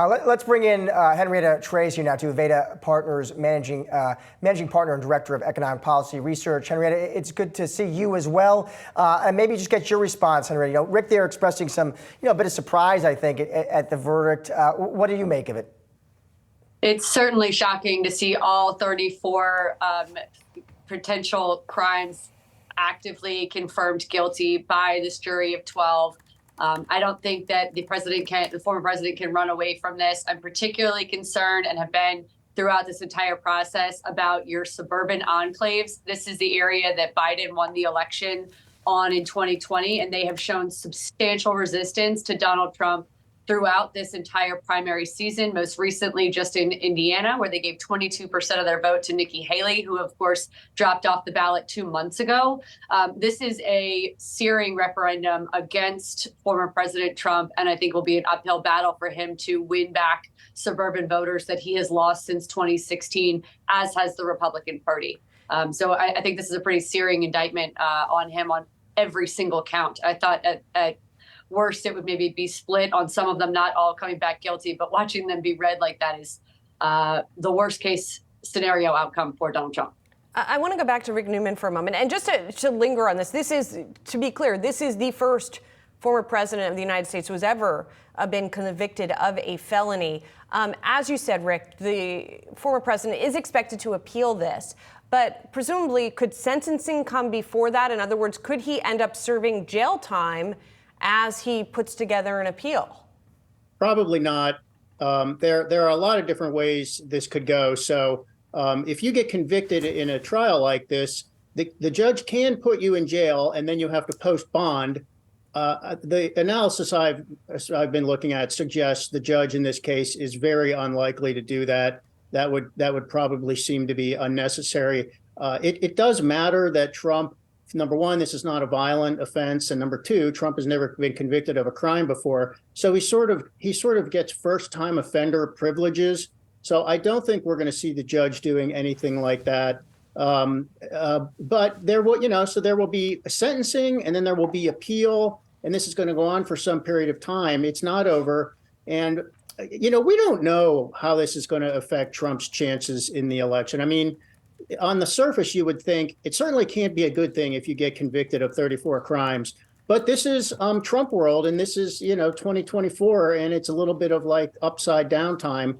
Let's bring in Henrietta Treyz here now, to Veda Partners, managing partner and director of economic policy research. Henrietta, it's good to see you as well, and maybe just get your response, Henrietta. Rick there expressing some, a bit of surprise, I think, at the verdict. What do you make of it? It's certainly shocking to see all 34 potential crimes actively confirmed guilty by this jury of 12. I don't think that the former president can run away from this. I'm particularly concerned, and have been throughout this entire process, about your suburban enclaves. This is the area that Biden won the election on in 2020, and they have shown substantial resistance to Donald Trump throughout this entire primary season, most recently just in Indiana, where they gave 22% of their vote to Nikki Haley, who, of course, dropped off the ballot 2 months ago. This is a searing referendum against former President Trump, and I think will be an uphill battle for him to win back suburban voters that he has lost since 2016, as has the Republican Party. So I think this is a pretty searing indictment on him on every single count. I thought at worst, it would maybe be split on some of them, not all coming back guilty, but watching them be read like that is the worst case scenario outcome for Donald Trump. I want to go back to Rick Newman for a moment. And just to linger on this, to be clear, this is the first former president of the United States who has ever been convicted of a felony. As you said, Rick, the former president is expected to appeal this. But presumably, could sentencing come before that? In other words, could he end up serving jail time as he puts together an appeal? Probably not. There are a lot of different ways this could go. So if you get convicted in a trial like this, the judge can put you in jail, and then you have to post bond. The analysis I've been looking at suggests the judge in this case is very unlikely to do that. That would probably seem to be unnecessary. It does matter that Trump, number one, this is not a violent offense, and number two, Trump has never been convicted of a crime before, so he sort of gets first-time offender privileges. So I don't think we're going to see the judge doing anything like that. But there will, so there will be a sentencing, and then there will be appeal, and this is going to go on for some period of time. It's not over, and we don't know how this is going to affect Trump's chances in the election. I mean, on the surface, you would think it certainly can't be a good thing if you get convicted of 34 crimes. But this is Trump world, and this is, 2024, and it's a little bit of like upside down time.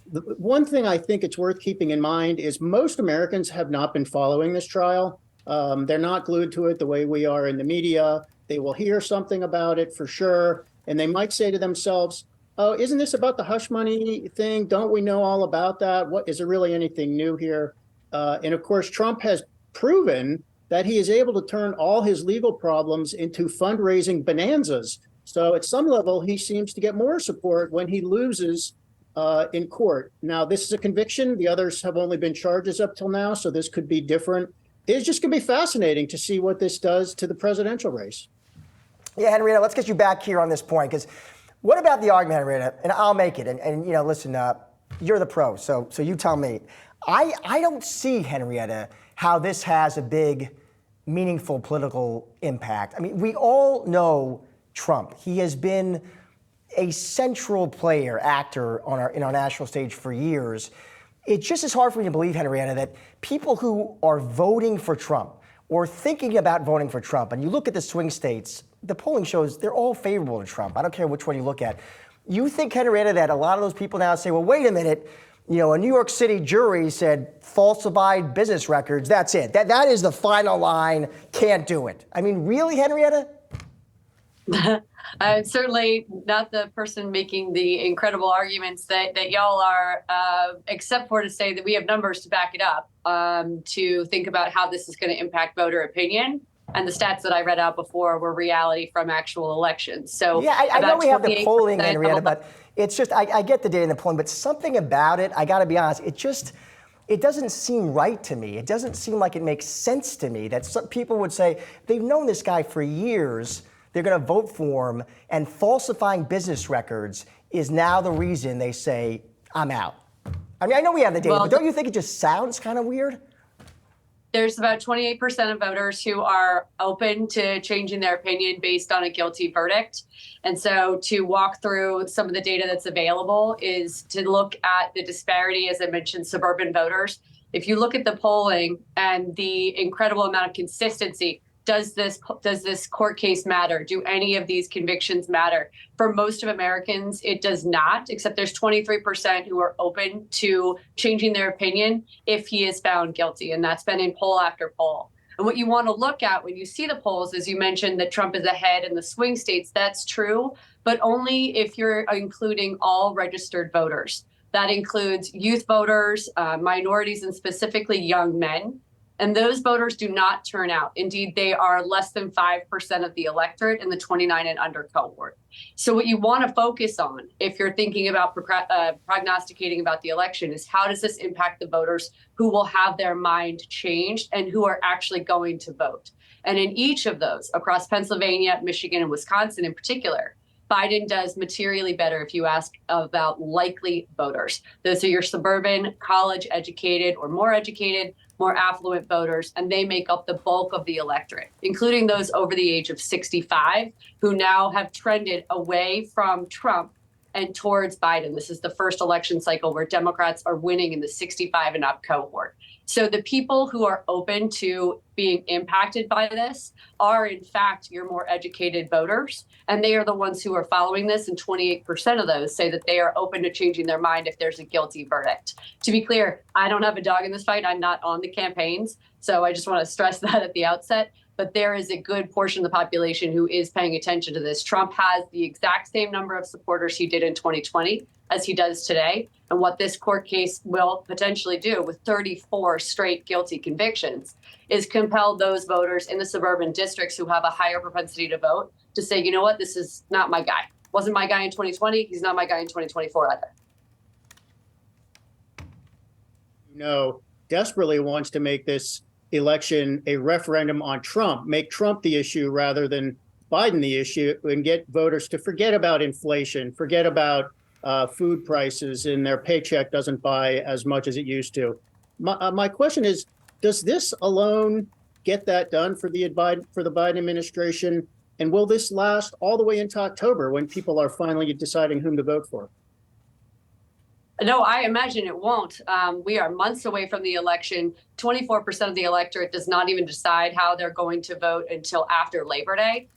The one thing I think it's worth keeping in mind is most Americans have not been following this trial. They're not glued to it the way we are in the media. They will hear something about it for sure, and they might say to themselves, oh, isn't this about the hush money thing? Don't we know all about that? What is there really anything new here? And of course, Trump has proven that he is able to turn all his legal problems into fundraising bonanzas. So at some level, he seems to get more support when he loses in court. Now, this is a conviction. The others have only been charges up till now, so this could be different. It's just going to be fascinating to see what this does to the presidential race. Yeah, Henrietta, let's get you back here on this point, because what about the argument, Henrietta? And I'll make it. And listen, you're the pro, so you tell me. I don't see, Henrietta, how this has a big, meaningful political impact. I mean, we all know Trump. He has been a central player, actor in our national stage for years. It just is hard for me to believe, Henrietta, that people who are voting for Trump or thinking about voting for Trump, and you look at the swing states, the polling shows they're all favorable to Trump. I don't care which one you look at. You think, Henrietta, that a lot of those people now say, well, wait a minute, a New York City jury said falsified business records. That's it. That is the final line. Can't do it. I mean, really, Henrietta? I'm certainly not the person making the incredible arguments that y'all are, except for to say that we have numbers to back it up, to think about how this is going to impact voter opinion. And the stats that I read out before were reality from actual elections. So yeah, I know we have the polling, Henrietta, but it's just, I get the data in the polling, but something about it, I got to be honest, it doesn't seem right to me. It doesn't seem like it makes sense to me that some people would say they've known this guy for years, they're going to vote for him, and falsifying business records is now the reason they say, I'm out. I mean, I know we have the data, but don't you think it just sounds kind of weird? There's about 28% of voters who are open to changing their opinion based on a guilty verdict. And so to walk through some of the data that's available is to look at the disparity, as I mentioned, suburban voters. If you look at the polling and the incredible amount of consistency, does this court case matter? Do any of these convictions matter? For most of Americans, it does not, except there's 23% who are open to changing their opinion if he is found guilty. And that's been in poll after poll. And what you want to look at when you see the polls, as you mentioned, that Trump is ahead in the swing states, that's true, but only if you're including all registered voters. That includes youth voters, minorities, and specifically young men. And those voters do not turn out. Indeed, they are less than 5% of the electorate in the 29 and under cohort. So what you want to focus on if you're thinking about prognosticating about the election is how does this impact the voters who will have their mind changed and who are actually going to vote. And in each of those, across Pennsylvania, Michigan, and Wisconsin in particular, Biden does materially better if you ask about likely voters. Those are your suburban, college educated or more educated, more affluent voters, and they make up the bulk of the electorate, including those over the age of 65 who now have trended away from Trump and towards Biden. This is the first election cycle where Democrats are winning in the 65 and up cohort. So the people who are open to being impacted by this are, in fact, your more educated voters. And they are the ones who are following this. And 28% of those say that they are open to changing their mind if there's a guilty verdict. To be clear, I don't have a dog in this fight. I'm not on the campaigns. So I just want to stress that at the outset. But there is a good portion of the population who is paying attention to this. Trump has the exact same number of supporters he did in 2020 as he does today. And what this court case will potentially do with 34 straight guilty convictions is compel those voters in the suburban districts who have a higher propensity to vote to say, you know what, this is not my guy. Wasn't my guy in 2020. He's not my guy in 2024 either. Desperately wants to make this election a referendum on Trump, make Trump the issue rather than Biden the issue, and get voters to forget about inflation, forget about food prices, and their paycheck doesn't buy as much as it used to. My question is, does this alone get that done for the Biden administration? And will this last all the way into October when people are finally deciding whom to vote for? No, I imagine it won't. We are months away from the election. 24% of the electorate does not even decide how they're going to vote until after Labor Day.